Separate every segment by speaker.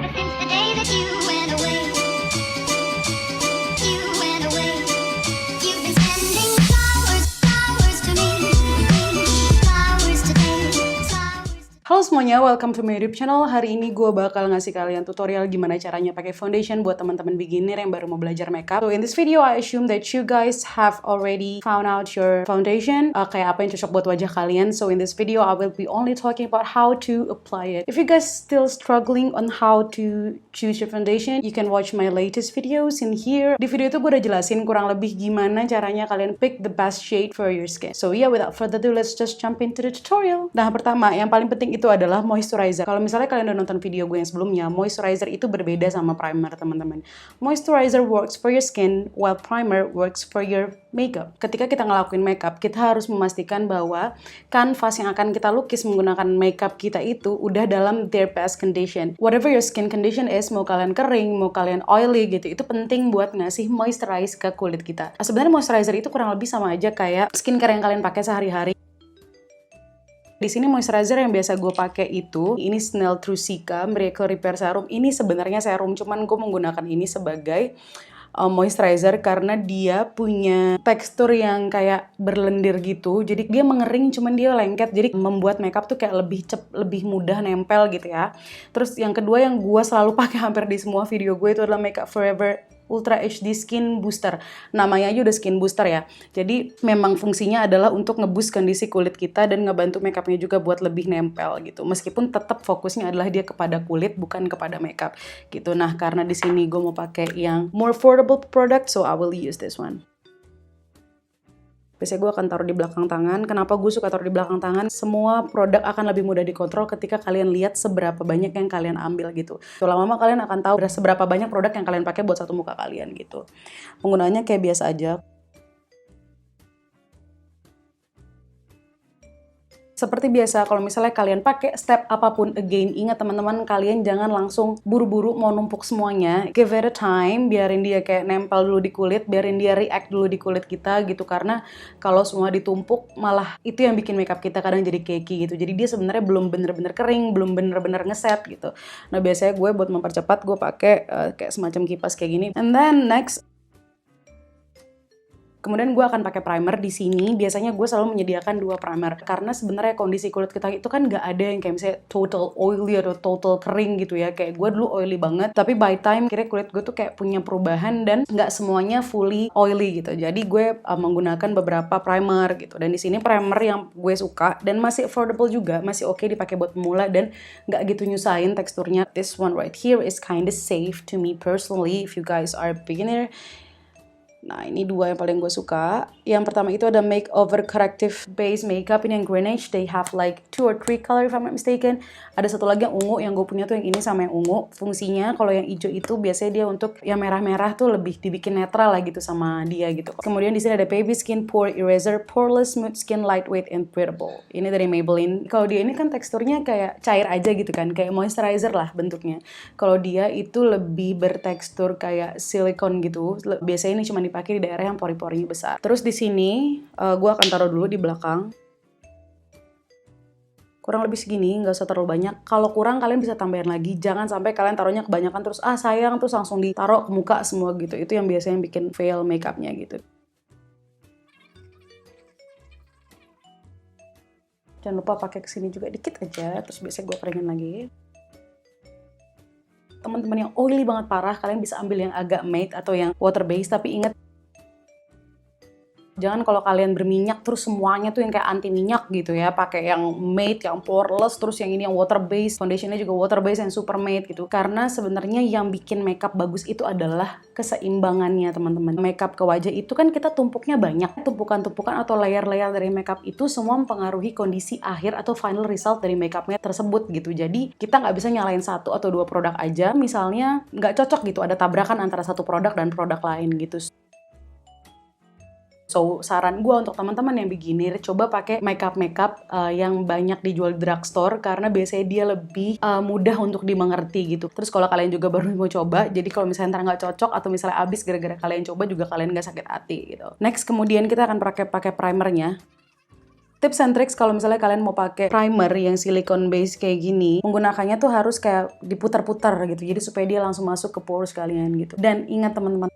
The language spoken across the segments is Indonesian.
Speaker 1: Since the day that you went away, you went away. You've been sending flowers, flowers to me, flowers today, flowers.
Speaker 2: Halo semuanya, welcome to my YouTube channel. Hari ini gue bakal ngasih kalian tutorial gimana caranya pakai foundation buat teman-teman beginner yang baru mau belajar makeup. So in this video, I assume that you guys have already found out your foundation, kayak apa yang cocok buat wajah kalian. So in this video, I will be only talking about how to apply it. If you guys still struggling on how to choose your foundation, you can watch my latest videos in here. Di video itu gue udah jelasin kurang lebih gimana caranya kalian pick the best shade for your skin. So yeah, without further ado, let's just jump into the tutorial. Nah, pertama, yang paling penting itu adalah moisturizer. Kalau misalnya kalian udah nonton video gue yang sebelumnya, moisturizer itu berbeda sama primer, teman-teman. Moisturizer works for your skin, while primer works for your makeup. Ketika kita ngelakuin makeup, kita harus memastikan bahwa kanvas yang akan kita lukis menggunakan makeup kita itu udah dalam their best condition. Whatever your skin condition is, mau kalian kering, mau kalian oily gitu, itu penting buat ngasih moisturize ke kulit kita. Nah, sebenarnya moisturizer itu kurang lebih sama aja kayak skincare yang kalian pakai sehari-hari. Di sini moisturizer yang biasa gue pakai itu, ini Snell Trusika Miracle Repair Serum. Ini sebenarnya serum, cuman gue menggunakan ini sebagai moisturizer karena dia punya tekstur yang kayak berlendir gitu. Jadi dia mengering, cuman dia lengket. Jadi membuat makeup tuh kayak lebih mudah nempel gitu ya. Terus yang kedua yang gue selalu pakai hampir di semua video gue itu adalah Makeup Forever Ultra HD Skin Booster. Namanya aja udah skin booster ya. Jadi memang fungsinya adalah untuk ngeboost kondisi kulit kita dan ngebantu makeupnya juga buat lebih nempel gitu. Meskipun tetap fokusnya adalah dia kepada kulit bukan kepada makeup gitu. Nah, karena di sini gue mau pakai yang more affordable product, so I will use this one. Biasanya gue akan taruh di belakang tangan. Kenapa gue suka taruh di belakang tangan? Semua produk akan lebih mudah dikontrol ketika kalian lihat seberapa banyak yang kalian ambil gitu. Lama-lama kalian akan tahu seberapa banyak produk yang kalian pakai buat satu muka kalian gitu. Penggunaannya kayak biasa aja. Seperti biasa, kalau misalnya kalian pakai step apapun, again, ingat teman-teman, kalian jangan langsung buru-buru mau numpuk semuanya. Give it a time, biarin dia kayak nempel dulu di kulit, biarin dia react dulu di kulit kita gitu. Karena kalau semua ditumpuk, malah itu yang bikin makeup kita kadang jadi cakey gitu. Jadi dia sebenarnya belum bener-bener kering, belum bener-bener ngeset gitu. Nah, biasanya gue buat mempercepat, gue pakai kayak semacam kipas kayak gini. And then next, kemudian gue akan pakai primer di sini. Biasanya gue selalu menyediakan 2 primer karena sebenarnya kondisi kulit kita itu kan nggak ada yang kayak misalnya total oily atau total kering gitu ya. Kayak gue dulu oily banget, tapi by time kira kulit gue tuh kayak punya perubahan dan nggak semuanya fully oily gitu. Jadi gue menggunakan beberapa primer gitu. Dan di sini primer yang gue suka dan masih affordable juga, masih oke dipakai buat pemula dan nggak gitu nyusahin teksturnya. This one right here is kinda safe to me personally if you guys are beginner. Nah, ini 2 yang paling gue suka. Yang pertama itu ada Makeover Corrective Base Makeup. Ini yang Greenish. They have like 2 or 3 color if I'm not mistaken. Ada satu lagi yang ungu. Yang gue punya tuh yang ini sama yang ungu. Fungsinya kalau yang hijau itu biasanya dia untuk yang merah-merah tuh lebih dibikin netral lah gitu sama dia gitu. Kemudian di sini ada Baby Skin Pore Eraser Poreless Smooth Skin Lightweight and Breathable. Ini dari Maybelline. Kalau dia ini kan teksturnya kayak cair aja gitu kan. Kayak moisturizer lah bentuknya. Kalau dia itu lebih bertekstur kayak silikon gitu. Biasanya ini cuma dipakai di daerah yang pori-porinya besar. Terus di sini gue akan taruh dulu di belakang. Kurang lebih segini, nggak usah terlalu banyak. Kalau kurang kalian bisa tambahin lagi. Jangan sampai kalian taruhnya kebanyakan terus sayang terus langsung ditaruh ke muka semua gitu. Itu yang biasanya bikin fail makeupnya gitu. Jangan lupa pakai kesini juga dikit aja. Terus biasanya gue keringin lagi. Teman-teman yang oily banget parah, kalian bisa ambil yang agak matte atau yang water base. Tapi ingat, jangan kalau kalian berminyak terus semuanya tuh yang kayak anti minyak gitu ya. Pakai yang matte, yang poreless, terus yang ini yang water base, foundationnya juga water base yang super matte gitu. Karena sebenarnya yang bikin makeup bagus itu adalah keseimbangannya, teman-teman. Makeup ke wajah itu kan kita tumpuknya banyak. Tumpukan-tumpukan atau layer-layer dari makeup itu semua mempengaruhi kondisi akhir atau final result dari makeupnya tersebut gitu. Jadi kita nggak bisa nyalain 1 atau 2 produk aja. Misalnya nggak cocok gitu, ada tabrakan antara satu produk dan produk lain gitu. So, saran gue untuk teman-teman yang beginner, coba pakai makeup yang banyak dijual di drugstore karena biasanya dia lebih mudah untuk dimengerti gitu. Terus kalau kalian juga baru mau coba, jadi kalau misalnya ntar nggak cocok atau misalnya habis gara-gara kalian coba juga kalian nggak sakit hati gitu. Next, kemudian kita akan pakai primernya. Tips and tricks kalau misalnya kalian mau pakai primer yang silicone base kayak gini, menggunakannya tuh harus kayak diputar-putar gitu. Jadi supaya dia langsung masuk ke pores kalian gitu. Dan ingat teman-teman,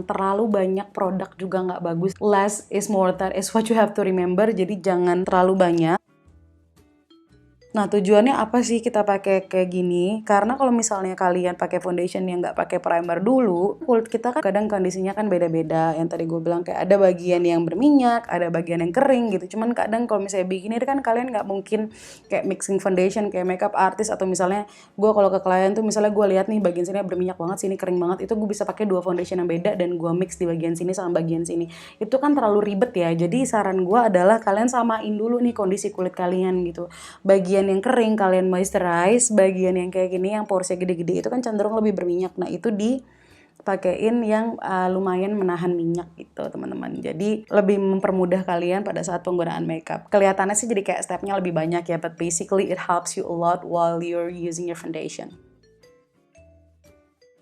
Speaker 2: terlalu banyak produk juga nggak bagus. Less is more, that is what you have to remember. Jadi jangan terlalu banyak. Nah, tujuannya apa sih kita pakai kayak gini? Karena kalau misalnya kalian pakai foundation yang nggak pakai primer dulu, kulit kita kan kadang kondisinya kan beda-beda. Yang tadi gue bilang kayak ada bagian yang berminyak, ada bagian yang kering gitu. Cuman kadang kalau misalnya begini kan kalian nggak mungkin kayak mixing foundation kayak makeup artist, atau misalnya gue kalau ke klien tuh misalnya gue lihat nih bagian sini berminyak banget, sini kering banget, itu gue bisa pakai 2 foundation yang beda dan gue mix di bagian sini sama bagian sini. Itu kan terlalu ribet ya. Jadi saran gue adalah kalian samain dulu nih kondisi kulit kalian gitu. Bagian yang kering kalian moisturize, bagian yang kayak gini yang porosnya gede-gede itu kan cenderung lebih berminyak. Nah, itu dipakein yang lumayan menahan minyak gitu, teman-teman. Jadi lebih mempermudah kalian pada saat penggunaan makeup. Kelihatannya sih jadi kayak stepnya lebih banyak ya, but basically it helps you a lot while you're using your foundation.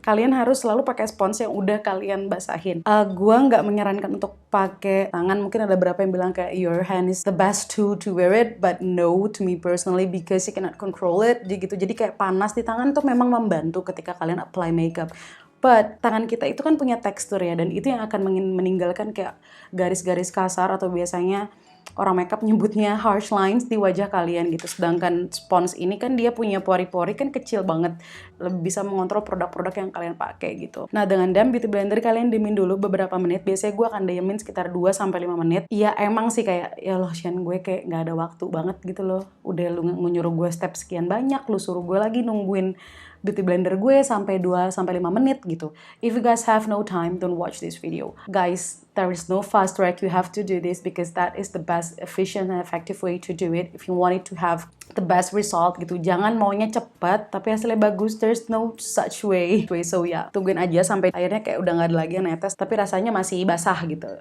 Speaker 2: Kalian harus selalu pakai spons yang udah kalian basahin. Gua nggak menyarankan untuk pakai tangan. Mungkin ada beberapa yang bilang kayak your hand is the best tool to wear it, but no to me personally because you cannot control it. Jadi kayak panas di tangan tuh memang membantu ketika kalian apply makeup. But tangan kita itu kan punya tekstur ya, dan itu yang akan meninggalkan kayak garis-garis kasar atau biasanya orang makeup nyebutnya harsh lines di wajah kalian gitu. Sedangkan spons ini kan dia punya pori-pori kan kecil banget, lebih bisa mengontrol produk-produk yang kalian pakai gitu. Nah, dengan Dam Beauty Blender kalian diemin dulu beberapa menit. Biasanya gue akan diemin sekitar 2-5 menit. Iya emang sih kayak ya loh Shan, gue kayak nggak ada waktu banget gitu loh. Udah lu nyuruh gue step sekian banyak, lu suruh gue lagi nungguin Beauty Blender gue sampai 2-5 menit gitu. If you guys have no time, don't watch this video. Guys, there is no fast track. You have to do this because that is the best, efficient, and effective way to do it. If you want it to have the best result gitu. Jangan maunya cepat tapi hasilnya bagus. There's no such way. So ya, tungguin aja sampai akhirnya kayak udah nggak ada lagi yang netes tapi rasanya masih basah gitu.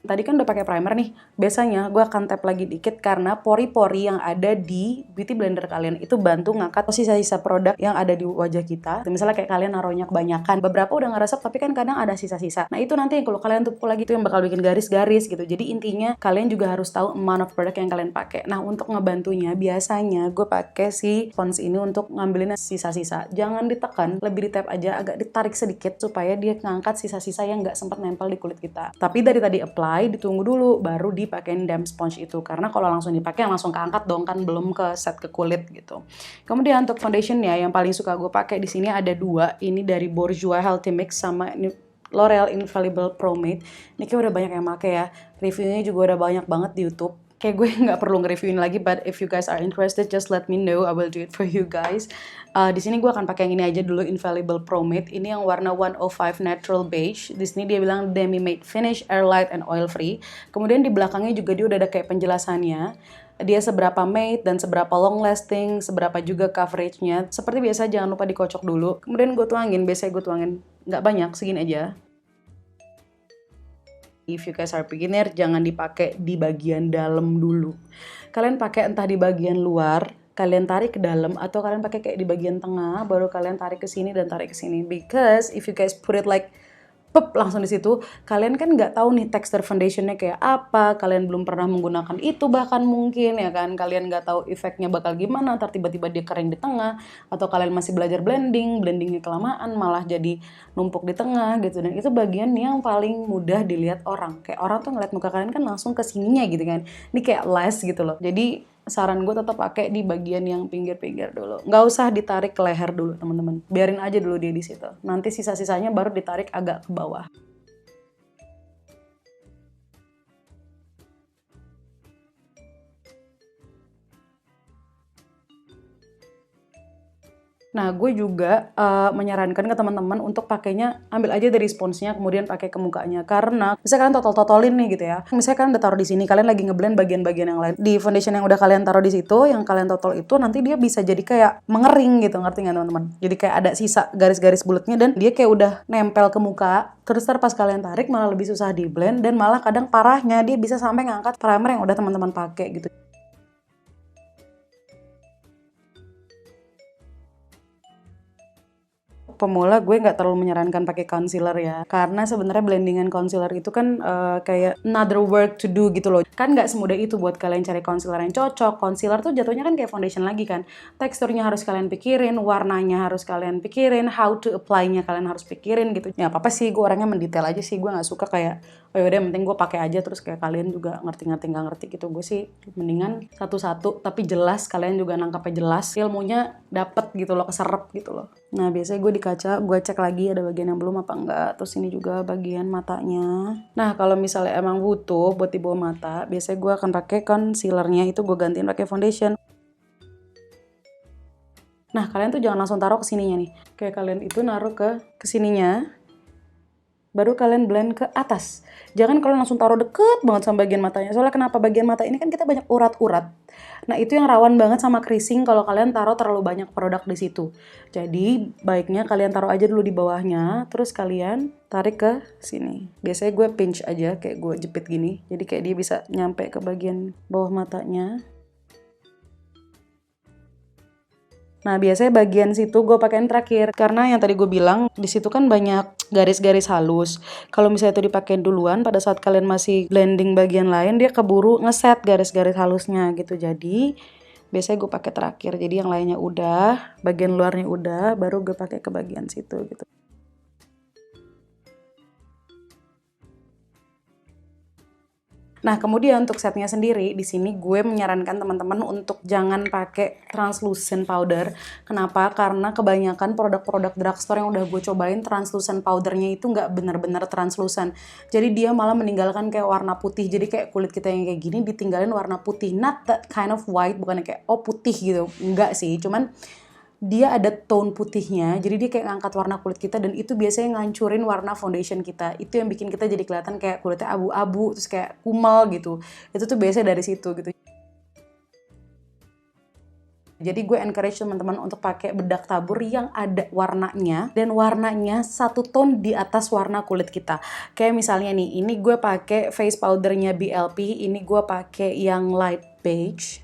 Speaker 2: Tadi kan udah pakai primer nih, biasanya gue akan tap lagi dikit karena pori-pori yang ada di Beauty Blender kalian itu bantu ngangkat sisa-sisa produk yang ada di wajah kita. Misalnya kayak kalian naruhnya kebanyakan, beberapa udah ngeresep tapi kan kadang ada sisa-sisa. Nah itu nanti kalau kalian tumpuk lagi itu yang bakal bikin garis-garis gitu. Jadi intinya kalian juga harus tahu amount of product yang kalian pakai. Nah untuk ngebantunya biasanya gue pakai si spons ini untuk ngambilin sisa-sisa. Jangan ditekan, lebih di tap aja, agak ditarik sedikit supaya dia ngangkat sisa-sisa yang nggak sempat nempel di kulit kita. Tapi dari tadi apply, ditunggu dulu baru dipakein damp sponge itu, karena kalau langsung dipakai langsung keangkat dong kan, belum ke set ke kulit gitu. Kemudian untuk foundation ya, yang paling suka gue pakai di sini ada 2, ini dari Bourjois Healthy Mix sama ini L'Oreal Infallible Pro Mate. Ini kayak udah banyak yang pakai ya, reviewnya juga udah banyak banget di YouTube. Kayak gue nggak perlu nge-reviewin lagi, but if you guys are interested, just let me know, I will do it for you guys. Di sini gue akan pakai yang ini aja dulu, Infallible Pro Mate. Ini yang warna 105 Natural Beige. Di sini dia bilang Demi Matte Finish, Air Light, and Oil Free. Kemudian di belakangnya juga dia udah ada kayak penjelasannya. Dia seberapa matte dan seberapa long lasting, seberapa juga coveragenya. Seperti biasa jangan lupa dikocok dulu. Kemudian gue tuangin, biasanya gue tuangin nggak banyak, segini aja. If you guys are beginner, jangan dipakai di bagian dalam dulu. Kalian pakai entah di bagian luar, kalian tarik ke dalam, atau kalian pakai kayak di bagian tengah, baru kalian tarik ke sini dan tarik ke sini. Because if you guys put it like langsung di situ, kalian kan nggak tahu nih tekstur foundationnya kayak apa, kalian belum pernah menggunakan itu bahkan mungkin ya kan, kalian nggak tahu efeknya bakal gimana, ntar tiba-tiba dia kering di tengah, atau kalian masih belajar blendingnya kelamaan malah jadi numpuk di tengah gitu. Dan itu bagian yang paling mudah dilihat orang, kayak orang tuh ngeliat muka kalian kan langsung ke sininya gitu kan, ini kayak less gitu loh. Jadi saran gue tetap pakai di bagian yang pinggir-pinggir dulu. Nggak usah ditarik ke leher dulu teman-teman. Biarin aja dulu dia di situ. Nanti sisa-sisanya baru ditarik agak ke bawah. Nah, gue juga menyarankan ke teman-teman untuk pakainya, ambil aja dari sponsnya, kemudian pakai ke mukanya. Karena misalnya kalian totol-totolin nih gitu ya. Misalnya kalian udah taruh di sini, kalian lagi ngeblend bagian-bagian yang lain. Di foundation yang udah kalian taruh di situ, yang kalian totol itu, nanti dia bisa jadi kayak mengering gitu, ngerti nggak teman-teman? Jadi kayak ada sisa garis-garis bulatnya dan dia kayak udah nempel ke muka. Terus pas kalian tarik malah lebih susah di blend, dan malah kadang parahnya dia bisa sampai ngangkat primer yang udah teman-teman pakai gitu. pemula gue nggak terlalu menyarankan pakai concealer ya, karena sebenarnya blendingan concealer itu kan kayak another work to do gitu loh. Kan nggak semudah itu buat kalian cari concealer yang cocok. Concealer tuh jatuhnya kan kayak foundation lagi kan. Teksturnya harus kalian pikirin, warnanya harus kalian pikirin, how to apply-nya kalian harus pikirin gitu. Ya apa sih, gue orangnya mendetail aja sih, gue nggak suka kayak oh yaudah yang penting gue pakai aja terus kayak kalian juga ngerti-ngerti nggak ngerti gitu. Gue sih mendingan satu-satu tapi jelas, kalian juga nangkapnya jelas, ilmunya dapet gitu loh, keserep gitu loh. Nah biasanya gue di kaca gue cek lagi ada bagian yang belum apa enggak. Terus ini juga bagian matanya. Nah kalau misalnya emang butuh buat di bawah mata, biasanya gue akan pakai concealernya itu gue gantiin pakai foundation. Nah kalian tuh jangan langsung taruh ke sininya nih, kayak kalian itu naruh ke sininya, baru kalian blend ke atas. Jangan kalian langsung taruh deket banget sama bagian matanya. Soalnya kenapa? Bagian mata ini kan kita banyak urat-urat. Nah itu yang rawan banget sama creasing kalau kalian taruh terlalu banyak produk di situ. Jadi baiknya kalian taruh aja dulu di bawahnya, terus kalian tarik ke sini. Biasanya gue pinch aja, kayak gue jepit gini. Jadi kayak dia bisa nyampe ke bagian bawah matanya. Nah biasanya bagian situ gue pakein terakhir, karena yang tadi gue bilang di situ kan banyak garis-garis halus. Kalau misalnya itu dipakein duluan, pada saat kalian masih blending bagian lain dia keburu ngeset garis-garis halusnya gitu. Jadi biasanya gue pakai terakhir. Jadi yang lainnya udah, bagian luarnya udah, baru gue pakai ke bagian situ gitu. Nah, kemudian untuk setnya sendiri, di sini gue menyarankan teman-teman untuk jangan pakai translucent powder. Kenapa? Karena kebanyakan produk-produk drugstore yang udah gue cobain, translucent powdernya itu nggak benar-benar translucent. Jadi dia malah meninggalkan kayak warna putih. Jadi kayak kulit kita yang kayak gini ditinggalin warna putih. Not that kind of white, bukannya kayak oh putih gitu. Enggak sih, cuman dia ada tone putihnya, jadi dia kayak ngangkat warna kulit kita, dan itu biasanya ngancurin warna foundation kita. Itu yang bikin kita jadi kelihatan kayak kulitnya abu-abu, terus kayak kumal gitu. Itu tuh biasanya dari situ gitu. Jadi gue encourage teman-teman untuk pakai bedak tabur yang ada warnanya, dan warnanya satu tone di atas warna kulit kita. Kayak misalnya nih, ini gue pakai face powdernya BLP, ini gue pakai yang light beige.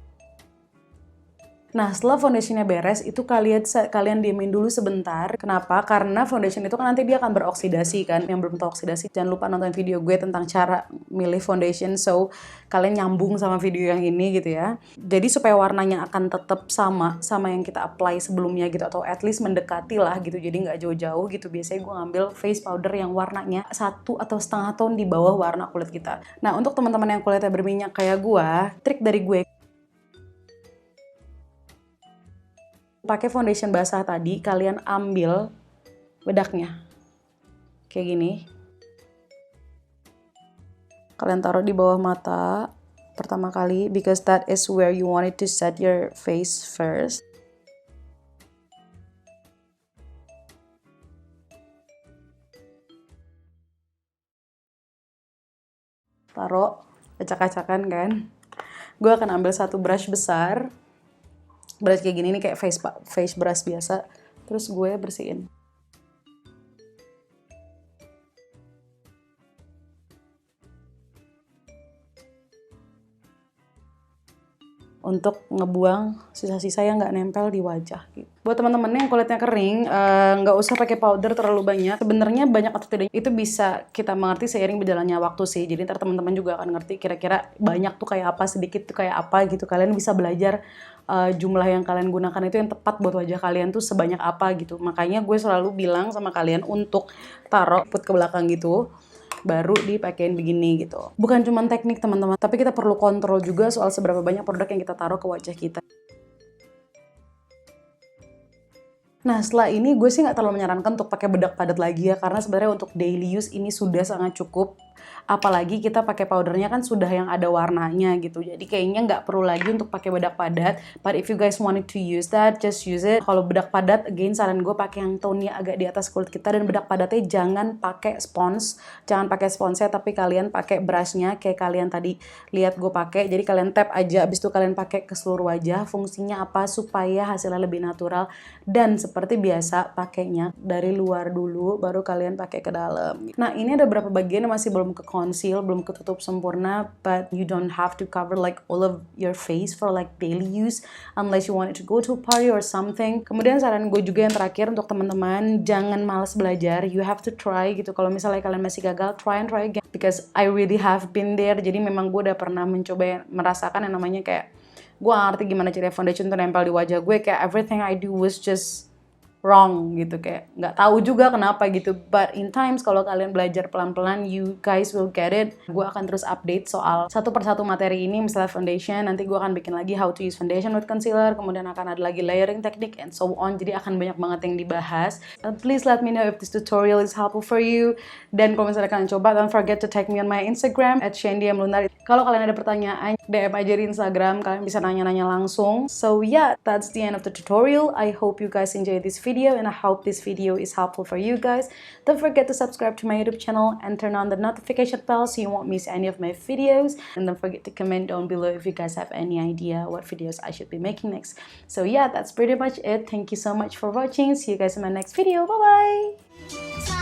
Speaker 2: Nah, setelah foundationnya beres, itu kalian diemin dulu sebentar. Kenapa? Karena foundation itu kan nanti dia akan beroksidasi kan. Yang belum tahu oksidasi, jangan lupa nonton video gue tentang cara milih foundation. So, kalian nyambung sama video yang ini gitu ya. Jadi supaya warnanya akan tetap sama yang kita apply sebelumnya gitu. Atau at least mendekati lah gitu. Jadi nggak jauh-jauh gitu. Biasanya gue ngambil face powder yang warnanya 1 atau setengah tone di bawah warna kulit kita. Nah, untuk teman-teman yang kulitnya berminyak kayak gue, trik dari gue, pakai foundation basah tadi, kalian ambil bedaknya kayak gini, kalian taruh di bawah mata pertama kali, because that is where you want it to set your face first. Taruh acak-acakan kan. Gue akan ambil satu brush besar, brush kayak gini nih, kayak face brush biasa. Terus gue bersihin. Untuk ngebuang sisa-sisa yang nggak nempel di wajah gitu. Buat teman-teman yang kulitnya kering, nggak usah pakai powder terlalu banyak. Sebenarnya banyak atau tidak itu bisa kita mengerti seiring berjalannya waktu sih. Jadi ntar teman-teman juga akan ngerti kira-kira banyak tuh kayak apa, sedikit tuh kayak apa gitu. Kalian bisa belajar jumlah yang kalian gunakan itu yang tepat buat wajah kalian tuh sebanyak apa gitu. Makanya gue selalu bilang sama kalian untuk taruh put ke belakang gitu, baru dipakein begini gitu. Bukan cuma teknik teman-teman, tapi kita perlu kontrol juga soal seberapa banyak produk yang kita taruh ke wajah kita. Nah setelah ini gue sih nggak terlalu menyarankan untuk pakai bedak padat lagi ya, karena sebenarnya untuk daily use ini sudah sangat cukup. Apalagi kita pakai powdernya kan sudah yang ada warnanya gitu, jadi kayaknya nggak perlu lagi untuk pakai bedak padat. But if you guys wanted to use that, just use it. Kalau bedak padat, again saran gue pakai yang tone-nya agak di atas kulit kita, dan bedak padatnya jangan pakai spons, jangan pakai sponsnya, tapi kalian pakai brushnya kayak kalian tadi lihat gue pakai. Jadi kalian tap aja, abis itu kalian pakai ke seluruh wajah. Fungsinya apa? Supaya hasilnya lebih natural, dan seperti biasa pakainya dari luar dulu, baru kalian pakai ke dalam. Nah ini ada beberapa bagian yang masih belum belum ke conceal, belum ketutup sempurna, but you don't have to cover like all of your face for like daily use unless you want to go to a party or something. Kemudian saran gue juga yang terakhir untuk teman-teman, jangan malas belajar, you have to try gitu. Kalau misalnya kalian masih gagal, try and try again, because I really have been there. Jadi memang gue udah pernah mencoba merasakan yang namanya kayak gue ngerti gimana cara foundation tuh nempel di wajah gue, kayak everything I do was just wrong gitu, kayak nggak tahu juga kenapa gitu. But in times kalau kalian belajar pelan-pelan, you guys will get it. Gue akan terus update soal satu persatu materi ini. Misalnya foundation, nanti gue akan bikin lagi how to use foundation with concealer, kemudian akan ada lagi layering technique and so on. Jadi akan banyak banget yang dibahas. Please let me know if this tutorial is helpful for you. Dan kalau misalnya kalian coba, don't forget to tag me on my Instagram @shandyamlunar. Kalau kalian ada pertanyaan, DM aja di Instagram, kalian bisa nanya-nanya langsung. So yeah, that's the end of the tutorial. I hope you guys enjoy this video and I hope this video is helpful for you guys. Don't forget to subscribe to my YouTube channel and turn on the notification bell so you won't miss any of my videos. And don't forget to comment down below if you guys have any idea what videos I should be making next. So yeah, that's pretty much it. Thank you so much for watching. See you guys in my next video. Bye bye.